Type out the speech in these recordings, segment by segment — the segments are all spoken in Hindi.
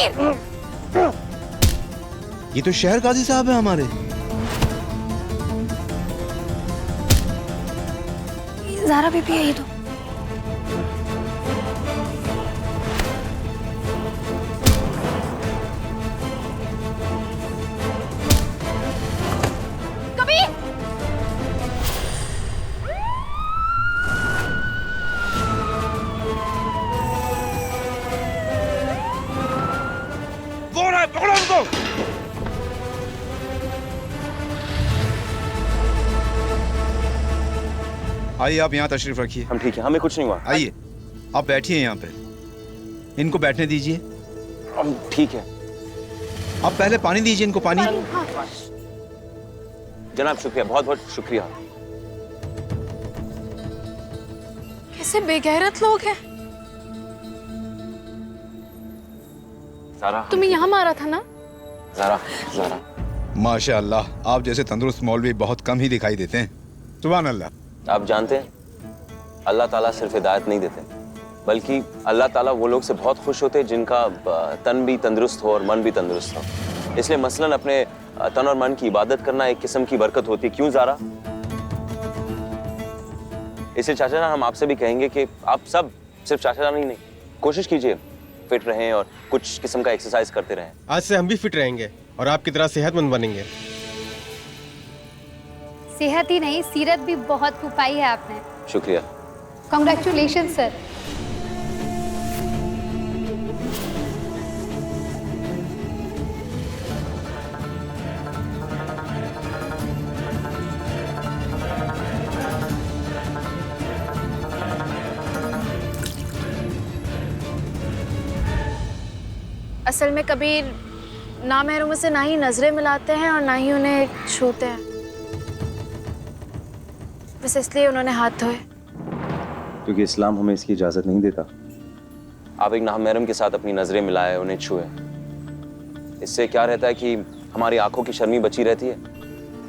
कबीर! ये तो शहर काजी साहब है हमारे। ज़ारा बीबी है ये तो। कबीर! कौन है? पकड़ो उनको। आइए, आप यहाँ तशरीफ रखिए। हम ठीक है, हमें कुछ नहीं हुआ। आइए, आप बैठिए यहाँ पे। इनको बैठने दीजिए। हम ठीक है। आप पहले पानी दीजिए इनको, पानी। जनाब शुक्रिया, बहुत बहुत शुक्रिया। कैसे बेगैरत लोग हैं। ज़ारा, तुम्हें यहाँ मारा था ना? ज़ारा, ज़ारा। माशाअल्लाह, आप जैसे तंदुरुस्त मौलवी बहुत कम ही दिखाई देते हैं। सुभान अल्लाह। आप जानते हैं, अल्लाह ताला सिर्फ हिदायत नहीं देते, बल्कि अल्लाह ताला वो लोग से बहुत खुश होते हैं जिनका तन भी तंदुरुस्त हो और मन भी तंदुरुस्त हो। इसलिए मसलन अपने तन और मन की इबादत करना एक किस्म की बरकत होती है। क्यों ज़ारा? इसलिए चाचा जान, हम आपसे भी कहेंगे कि आप सब, सिर्फ चाचा जान ही नहीं, कोशिश कीजिए फिट रहें और कुछ किस्म का एक्सरसाइज करते रहें। आज से हम भी फिट रहेंगे और आपकी तरह सेहतमंद बनेंगे। सेहत ही नहीं, सीरत भी बहुत खूब पाई है आपने। शुक्रिया। Congratulation sir. असल में कबीर नामहरमों से ना ही नजरें मिलाते हैं और ना ही उन्हें छूते हैं, बस इसलिए उन्होंने हाथ धोए। क्योंकि इस्लाम हमें इसकी इजाजत नहीं देता। आप एक नामहरम के साथ अपनी नजरें मिलाए, उन्हें छुए, इससे क्या रहता है कि हमारी आंखों की शर्मी बची रहती है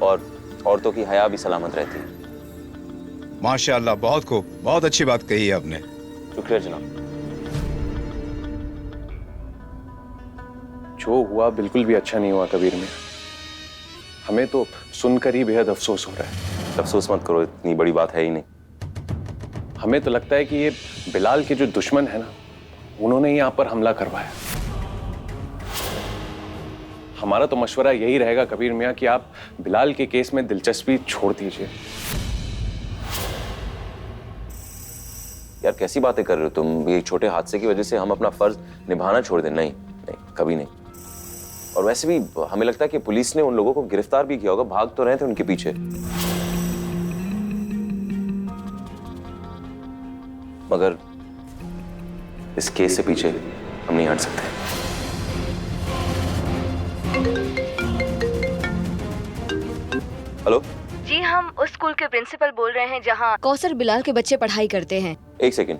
और औरतों की हया भी सलामत रहती है। माशाअल्लाह, बहुत खूब, बहुत अच्छी बात कही है आपने। शुक्रिया जनाब। जो हुआ बिल्कुल भी अच्छा नहीं हुआ कबीर में। हमें तो सुनकर ही बेहद अफसोस हो रहा है। अफसोस मत करो, इतनी बड़ी बात है ही नहीं। हमें तो लगता है कि ये बिलाल के जो दुश्मन है ना, उन्होंने यहाँ पर हमला करवाया। हमारा तो मशवरा यही रहेगा कबीर मियाँ कि आप बिलाल के केस में दिलचस्पी छोड़ दीजिए। यार कैसी बातें कर रहे हो तुम? ये छोटे हादसे की वजह से हम अपना फर्ज निभाना छोड़ दें? नहीं नहीं, कभी नहीं। और वैसे भी हमें लगता है कि पुलिस ने उन लोगों को गिरफ्तार भी किया होगा, भाग तो रहे थे उनके पीछे। मगर इस केस से पीछे हम नहीं हट सकते। हेलो जी, हम उस स्कूल के प्रिंसिपल बोल रहे हैं जहां कौसर बिलाल के बच्चे पढ़ाई करते हैं। एक सेकंड।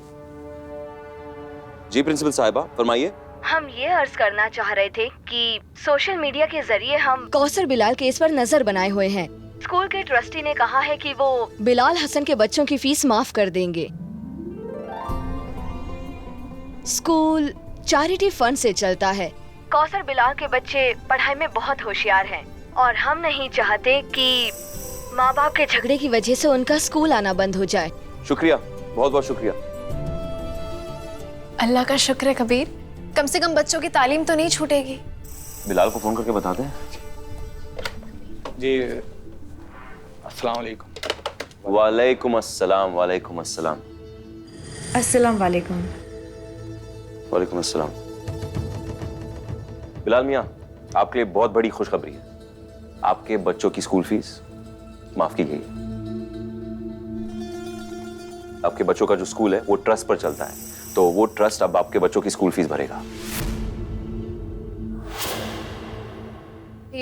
जी प्रिंसिपल साहिबा, फरमाइए। हम ये अर्ज करना चाह रहे थे कि सोशल मीडिया के जरिए हम कौसर बिलाल केस पर नजर बनाए हुए हैं। स्कूल के ट्रस्टी ने कहा है कि वो बिलाल हसन के बच्चों की फीस माफ कर देंगे। स्कूल चैरिटी फंड से चलता है। कौसर बिलाल के बच्चे पढ़ाई में बहुत होशियार हैं और हम नहीं चाहते कि माँ बाप के झगड़े की वजह से उनका स्कूल आना बंद हो जाए। शुक्रिया, बहुत बहुत शुक्रिया। अल्लाह का शुक्र है कबीर, कम से कम बच्चों की तालीम तो नहीं छूटेगी। बिलाल को फोन करके बता दें। जी अस्सलाम वालेकुम। वालेकुम अस्सलाम। वालेकुम अस्सलाम। अस्सलाम वालेकुम। वालेकुम अस्सलाम। बिलाल मियाँ, आपके लिए बहुत बड़ी खुशखबरी है। आपके बच्चों की स्कूल फीस माफ की गई है। आपके बच्चों का जो स्कूल है वो ट्रस्ट पर चलता है, तो वो ट्रस्ट अब आपके बच्चों की स्कूल फीस भरेगा।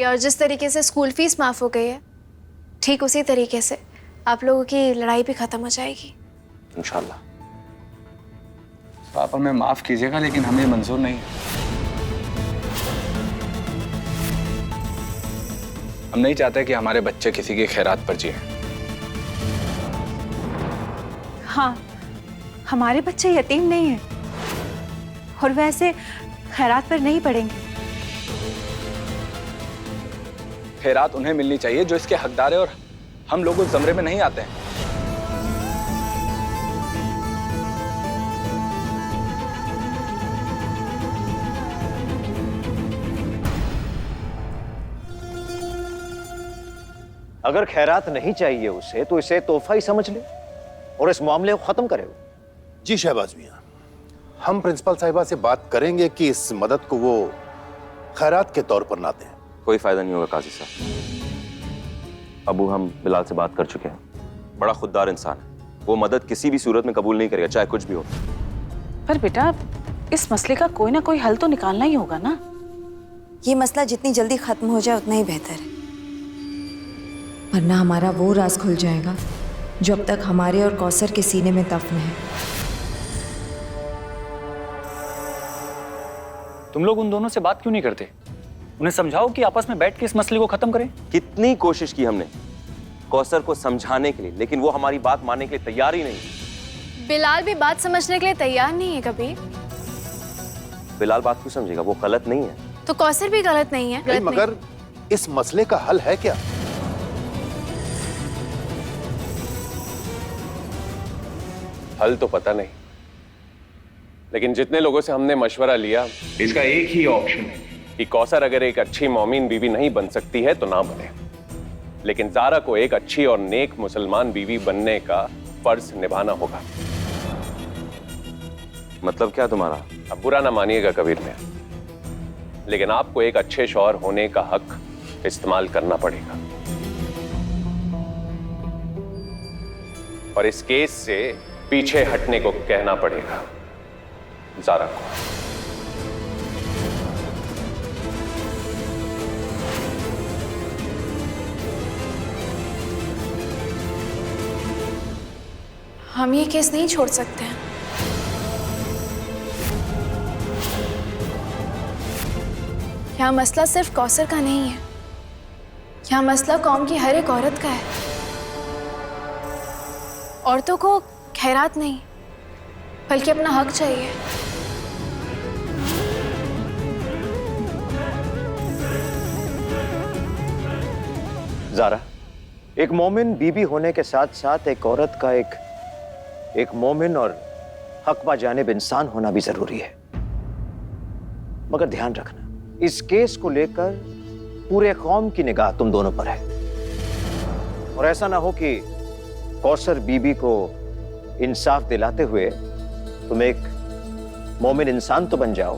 और जिस तरीके से स्कूल फीस माफ हो गई है, ठीक उसी तरीके से आप लोगों की लड़ाई भी खत्म हो जाएगी इंशाल्लाह। पापा मैं माफ कीजिएगा, लेकिन हमें मंजूर नहीं है। हम नहीं चाहते कि हमारे बच्चे किसी की खैरात पर जिए। हाँ, हमारे बच्चे यतीम नहीं हैं। और वैसे खैरात पर नहीं पड़ेंगे। खैरात उन्हें मिलनी चाहिए जो इसके हकदार है, और हम लोग उस ज़मरे में नहीं आते हैं। अगर खैरात नहीं चाहिए उसे तो इसे तोहफा ही समझ ले और इस मामले को खत्म करे। जी शहबाज मियां, हम प्रिंसिपल साहिबा से बात करेंगे कि इस मदद को वो खैरात के तौर पर ना दें। कोई फायदा नहीं होगा काजी साहब। अबू, हम बिलाल से बात कर चुके हैं। बड़ा खुददार इंसान है, वो मदद किसी भी सूरत में कबूल नहीं करेगा, चाहे कुछ भी हो। पर बेटा, इस मसले का कोई ना कोई हल तो निकालना ही होगा ना। ये मसला जितनी जल्दी खत्म हो जाए उतना ही बेहतर है, वरना हमारा वो राज खुल जाएगा जो अब तक हमारे और कौसर के सीने में दफन है। तुम लोग उन दोनों से बात क्यों नहीं करते? उन्हें समझाओ कि आपस में बैठ के इस मसले को खत्म करें। कितनी कोशिश की हमने कौसर को समझाने के लिए, लेकिन वो हमारी बात मानने के लिए तैयार ही नहीं। बिलाल भी बात समझने के लिए तैयार नहीं है कभी। बिलाल बात क्यों समझेगा? वो गलत नहीं है। तो कौसर भी गलत नहीं है। नहीं, मगर इस मसले का हल है क्या? हल तो पता नहीं, लेकिन जितने लोगों से हमने मशवरा लिया, इसका एक ही ऑप्शन है कि कौसर अगर एक अच्छी मोमिन बीवी नहीं बन सकती है तो ना बने, लेकिन ज़ारा को एक अच्छी और नेक मुसलमान बीवी बनने का फर्ज निभाना होगा। मतलब क्या तुम्हारा? अब बुरा ना मानिएगा कबीर में, लेकिन आपको एक अच्छे शौहर होने का हक इस्तेमाल करना पड़ेगा, और इस केस से पीछे हटने को कहना पड़ेगा ज़ारा को। हम ये केस नहीं छोड़ सकते हैं। यहाँ मसला सिर्फ कौसर का नहीं है, यहाँ मसला कौम की हर एक औरत का है। औरतों को खैरात नहीं बल्कि अपना हक चाहिए। ज़ारा, एक मोमिन बीबी होने के साथ साथ एक औरत का एक मोमिन और हक बा जानिब इंसान होना भी जरूरी है। मगर ध्यान रखना, इस केस को लेकर पूरे कौम की निगाह तुम दोनों पर है, और ऐसा ना हो कि कौसर बीबी को इंसाफ दिलाते हुए तुम एक मोमिन इंसान तो बन जाओ,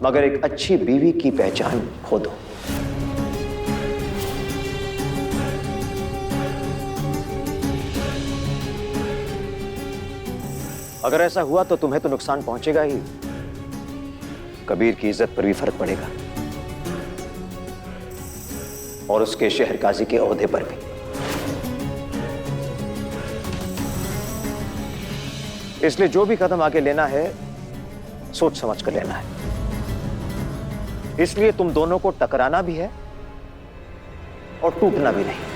मगर एक अच्छी बीवी की पहचान खो दो। अगर ऐसा हुआ तो तुम्हें तो नुकसान पहुंचेगा ही, कबीर की इज्जत पर भी फर्क पड़ेगा, और उसके शहर काजी के ओहदे पर भी। इसलिए जो भी कदम आगे लेना है सोच समझ कर लेना है। इसलिए तुम दोनों को टकराना भी है और टूटना भी नहीं।